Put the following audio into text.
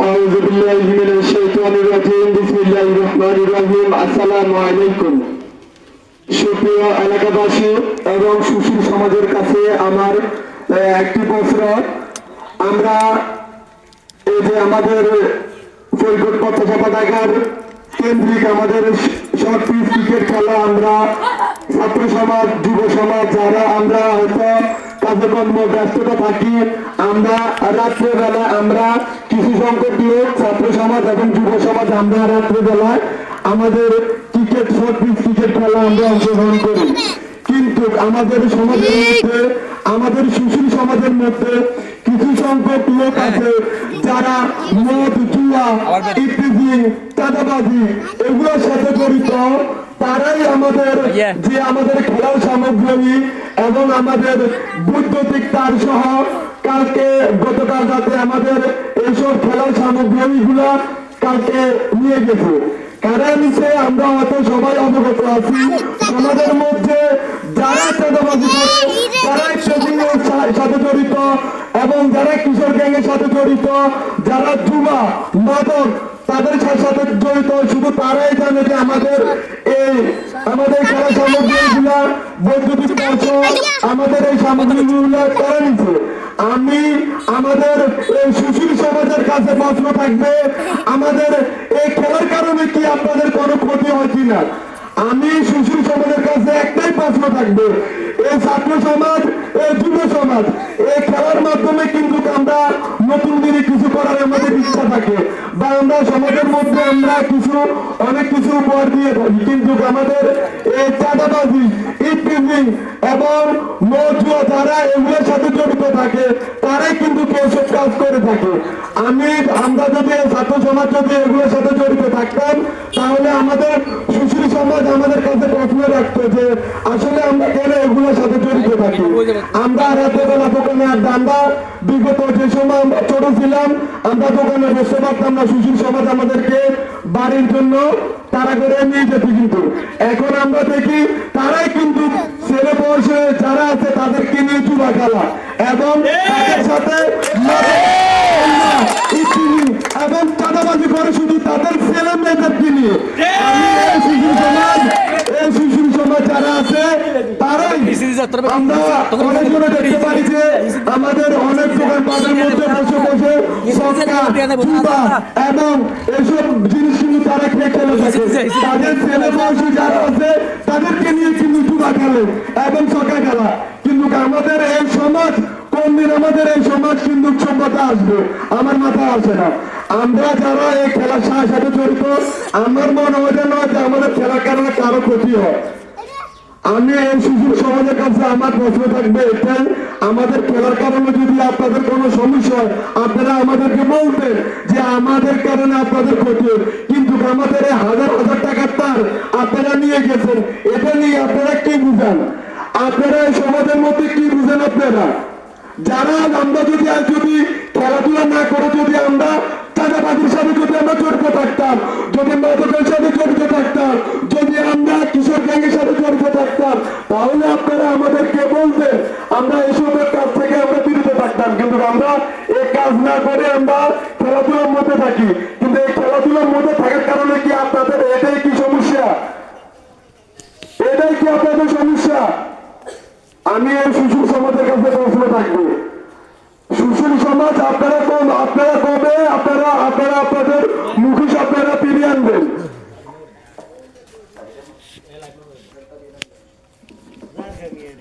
আউযু বিল্লাহি মিনাশ শাইতানির রাজিম বিসমিল্লাহির রহমানির রহিম আসসালামু আলাইকুম। সুপ্রিয় এলাকাবাসী এবং সুশীল সমাজের কাছে আমার একটি প্রশ্ন। আমরা এই যে আমাদের ফরিদপুর পথসভা ঢাকার কেন্দ্রিক আমাদের শর্ট পিচ ক্রিকেট খেলা, আমরা ছাত্র সমাজ যুব সমাজ যারা আমরা হয়তো কার্যক্রম ব্যস্ততা থাকি, আমরা রাত্রেবেলা আমরা কিছু সংখ্যক লোক ছাত্র সমাজ এবং যুব সমাজ আমরা রাত্রেবেলায় আমাদের ক্রিকেট শর্ট পিচ ক্রিকেট খেলা আমরা অংশগ্রহণ করি। কিন্তু আমাদের সমাজের মধ্যে আমাদের সুশীল সমাজের মধ্যে কিছু সংখ্যক লোক আছে যারা মদ জুয়া ইত্যাদি চাঁদাবাজি এগুলোর সাথে জড়িত। তারাই আমাদের যে আমাদের খেলার সামগ্রী এবং আমাদের বৈদ্যুতিক তার সহ কালকে গতকাল রাতে আমাদের এইসব খেলার সামগ্রীগুলা কালকে নিয়ে গেছে। কারা নিচে আমরা হয়তো সবাই অবগত আছি। সমাজের মধ্যে যারা চাঁদাবাজি করে, যারা ট্রেডিংয়ের সাথে জড়িত এবং যারা কিশোর গ্যাংয়ের সাথে জড়িত, যারা জুয়া মাদক তাদের সাথে জড়িত, শুধু তারাই জানে যে আমাদের খেলা সামগ্রীগুলা বৈদ্যুতিক তার আমাদের এই সামগ্রীগুলো তারা নিচ্ছে। আমি আমাদের এই সুশীল সমাজের কাছে প্রশ্ন থাকবে, আমাদের এই খেলার কারণে কি আপনাদের কোনো ক্ষতি হয় কিনা? আমি সুশীল সমাজের কাছে একটাই প্রশ্ন থাকবে, এই ছাত্র সমাজ এই যুব সমাজ এই খেলার মাধ্যমে কিন্তু আমরা নতুন দিনে কিছু করার আমাদের ইচ্ছা থাকে বা আমরা সমাজের মধ্যে আমরা অনেক কিছু উপহার দিয়ে থাকি, কিন্তু আমাদের এই চাঁদাবাজি ইপিজিং এবং মজুয়া যারা এগুলোর সাথে জড়িত থাকে তারাই কিন্তু এসব কাজ করে থাকে। আমরা যদি ছাত্র সমাজ যদি এগুলোর সাথে জড়িত থাকতাম তাহলে আমাদের সুশীল সমাজ আমাদের কাছে প্রশ্ন রাখতো যে আসলে আমরা কেন এগুলোর সাথে জড়িত থাকি। আমরা রাত্রেবেলা দোকানে আমরা বিগত যে সময় ছোট ছিলাম আমরা দোকানে বসতে পারতাম না, সুশীল সমাজ আমাদেরকে বাড়ির জন্য তারা করে নিয়ে যেত, কিন্তু এখন আমরা দেখি তারাই কিন্তু ছেলে বয়সে যারা আছে তাদেরকে নিয়ে চুলা খেলা এবং তাদের সাথে এবং চাঁদাবাজি করে শুধু তাদের ছেলে মেয়েদেরকে নিয়ে। এই সুশীল সমাজ যারা আছে তারাই আমরা অনেকজনে দেখতে পারি যে আমাদের অনেক দোকানপাটের মধ্যে বসে বসে এবং এইসব জিনিস কিন্তু তারা খেয়ে খেলে থাকে। তাদের ছেলে বয়সী যারা আছে তাদেরকে নিয়ে কিন্তু চুলা খেলে এবং ছকা খেলা। কিন্তু আমাদের এই সমাজ কোনদিন আমাদের এই সমাজ কিন্তু সভ্যতা আসবে আমার মাথায় আসে না। আমরা যারা এই খেলার সাথে জড়িত আমার মনে হয় না যে আমাদের খেলার কারণে কারো ক্ষতি হয়। আমি এই সুশীল সমাজের কাছে আমার প্রশ্ন থাকবে এটাই, আমাদের খেলার কারণে যদি আপনাদের কোনো সমস্যা হয় আপনারা আমাদেরকে বলবেন যে আমাদের কারণে আপনাদের ক্ষতি, কিন্তু আমাদের এই হাজার হাজার টাকার তার আপনারা নিয়ে গেছেন, এটা নিয়ে আপনারা কি বুঝান? আপনারা এই সমাজের মধ্যে কি বুঝেন? আপনারা যারা আমরা যদি খেলাধুলা না করে যদি আমরা চাঁদাবাজির সাথে যদি আমরা জড়িত থাকতাম, যদি মাদকের সাথে জড়িত থাকতাম, যদি আমরা কিশোর গ্যাংয়ের সাথে জড়িত থাকতাম তাহলে আপনারা আমাদেরকে বলবেন, আমরা এসবের কাজ থেকে আমরা বিরত থাকতাম। কিন্তু আমরা এই কাজ না করে আমরা খেলাধুলার মধ্যে থাকি, কিন্তু এই খেলাধুলার মধ্যে থাকার কারণে কি আপনাদের এটাই কি সমস্যা? এটাই কি আপনাদের সমস্যা? আমি এই সুশীল সমাজের কাছে প্রশ্ন থাকবে, সুশীল সমাজ আপনারা কবে আপনারা আপনাদের মুখোশ আপনারা ফিরিয়ে আনবেন?